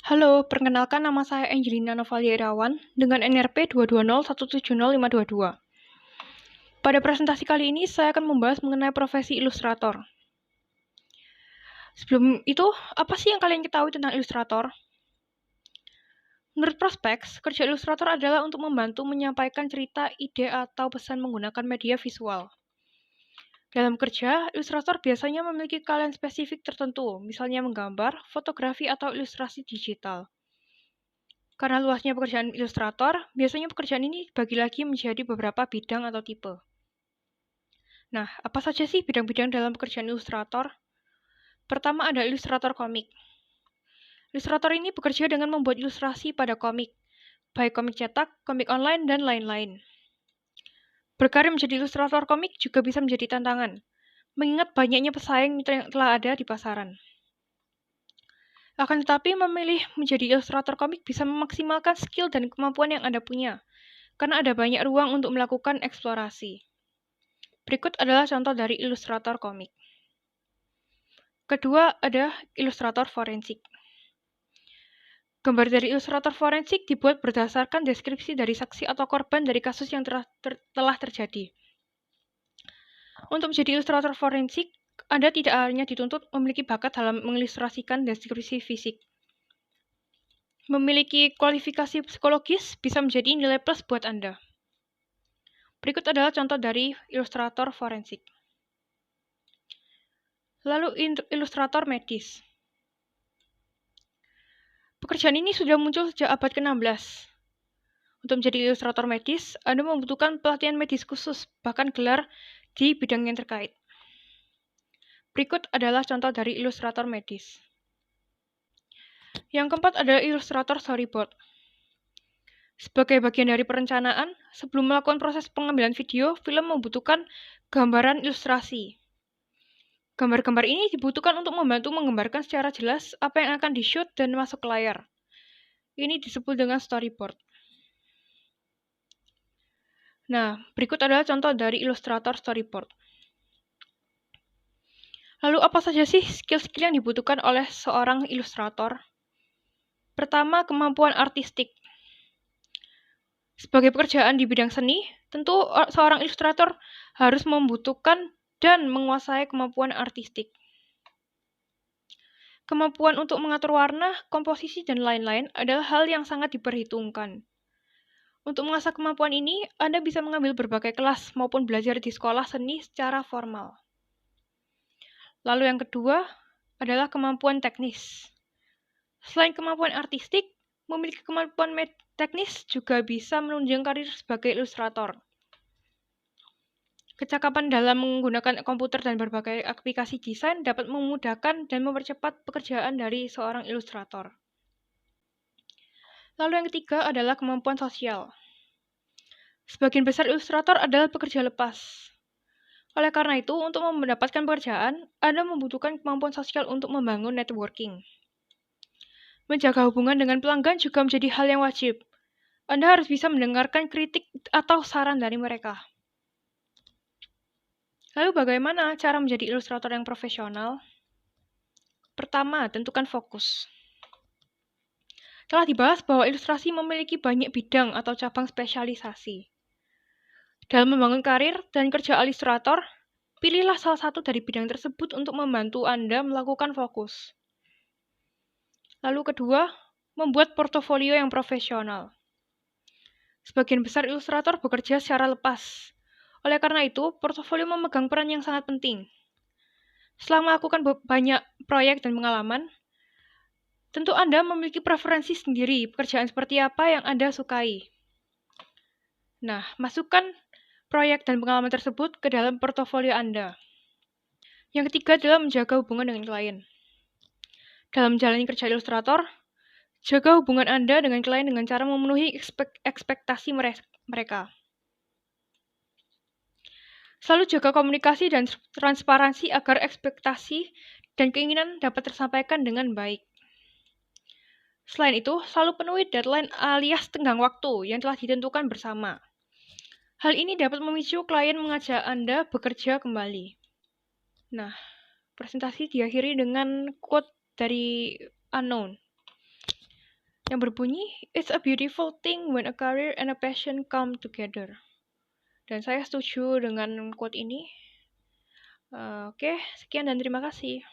Halo, perkenalkan nama saya Angelina Novalia Irawan dengan NRP 220170522. Pada presentasi kali ini, saya akan membahas mengenai profesi ilustrator. Sebelum itu, apa sih yang kalian ketahui tentang ilustrator? Menurut prospek, kerja ilustrator adalah untuk membantu menyampaikan cerita, ide, atau pesan menggunakan media visual. Dalam kerja, ilustrator biasanya memiliki keahlian spesifik tertentu, misalnya menggambar, fotografi, atau ilustrasi digital. Karena luasnya pekerjaan ilustrator, biasanya pekerjaan ini dibagi lagi menjadi beberapa bidang atau tipe. Nah, apa saja sih bidang-bidang dalam pekerjaan ilustrator? Pertama ada ilustrator komik. Ilustrator ini bekerja dengan membuat ilustrasi pada komik, baik komik cetak, komik online, dan lain-lain. Berkarir menjadi ilustrator komik juga bisa menjadi tantangan, mengingat banyaknya pesaing yang telah ada di pasaran. Akan tetapi, memilih menjadi ilustrator komik bisa memaksimalkan skill dan kemampuan yang Anda punya, karena ada banyak ruang untuk melakukan eksplorasi. Berikut adalah contoh dari ilustrator komik. Kedua, ada ilustrator forensik. Gambar dari ilustrator forensik dibuat berdasarkan deskripsi dari saksi atau korban dari kasus yang telah terjadi. Untuk menjadi ilustrator forensik, Anda tidak hanya dituntut memiliki bakat dalam mengilustrasikan deskripsi fisik. Memiliki kualifikasi psikologis bisa menjadi nilai plus buat Anda. Berikut adalah contoh dari ilustrator forensik. Lalu ilustrator medis. Pekerjaan ini sudah muncul sejak abad ke-16. Untuk menjadi ilustrator medis, Anda membutuhkan pelatihan medis khusus, bahkan gelar di bidang yang terkait. Berikut adalah contoh dari ilustrator medis. Yang keempat adalah ilustrator storyboard. Sebagai bagian dari perencanaan, sebelum melakukan proses pengambilan video, film membutuhkan gambaran ilustrasi. Gambar-gambar ini dibutuhkan untuk membantu menggambarkan secara jelas apa yang akan di-shoot dan masuk ke layar. Ini disebut dengan storyboard. Nah, berikut adalah contoh dari ilustrator storyboard. Lalu apa saja sih skill-skill yang dibutuhkan oleh seorang ilustrator? Pertama, kemampuan artistik. Sebagai pekerjaan di bidang seni, tentu seorang ilustrator harus membutuhkan dan menguasai kemampuan artistik. Kemampuan untuk mengatur warna, komposisi, dan lain-lain adalah hal yang sangat diperhitungkan. Untuk mengasah kemampuan ini, Anda bisa mengambil berbagai kelas maupun belajar di sekolah seni secara formal. Lalu yang kedua adalah kemampuan teknis. Selain kemampuan artistik, memiliki kemampuan teknis juga bisa menunjang karir sebagai ilustrator. Kecakapan dalam menggunakan komputer dan berbagai aplikasi desain dapat memudahkan dan mempercepat pekerjaan dari seorang ilustrator. Lalu yang ketiga adalah kemampuan sosial. Sebagian besar ilustrator adalah pekerja lepas. Oleh karena itu, untuk mendapatkan pekerjaan, Anda membutuhkan kemampuan sosial untuk membangun networking. Menjaga hubungan dengan pelanggan juga menjadi hal yang wajib. Anda harus bisa mendengarkan kritik atau saran dari mereka. Lalu bagaimana cara menjadi ilustrator yang profesional? Pertama, tentukan fokus. Telah dibahas bahwa ilustrasi memiliki banyak bidang atau cabang spesialisasi. Dalam membangun karir dan kerja ilustrator, pilihlah salah satu dari bidang tersebut untuk membantu Anda melakukan fokus. Lalu kedua, membuat portofolio yang profesional. Sebagian besar ilustrator bekerja secara lepas. Oleh karena itu, portofolio memegang peran yang sangat penting. Setelah melakukan banyak proyek dan pengalaman, tentu Anda memiliki preferensi sendiri pekerjaan seperti apa yang Anda sukai. Nah, masukkan proyek dan pengalaman tersebut ke dalam portofolio Anda. Yang ketiga adalah menjaga hubungan dengan klien. Dalam menjalani kerja ilustrator, jaga hubungan Anda dengan klien dengan cara memenuhi ekspektasi mereka. Selalu jaga komunikasi dan transparansi agar ekspektasi dan keinginan dapat tersampaikan dengan baik. Selain itu, selalu penuhi deadline alias tenggang waktu yang telah ditentukan bersama. Hal ini dapat memicu klien mengajak Anda bekerja kembali. Nah, presentasi diakhiri dengan quote dari Unknown. yang berbunyi, "It's a beautiful thing when a career and a passion come together." Dan saya setuju dengan quote ini. Oke, sekian dan terima kasih.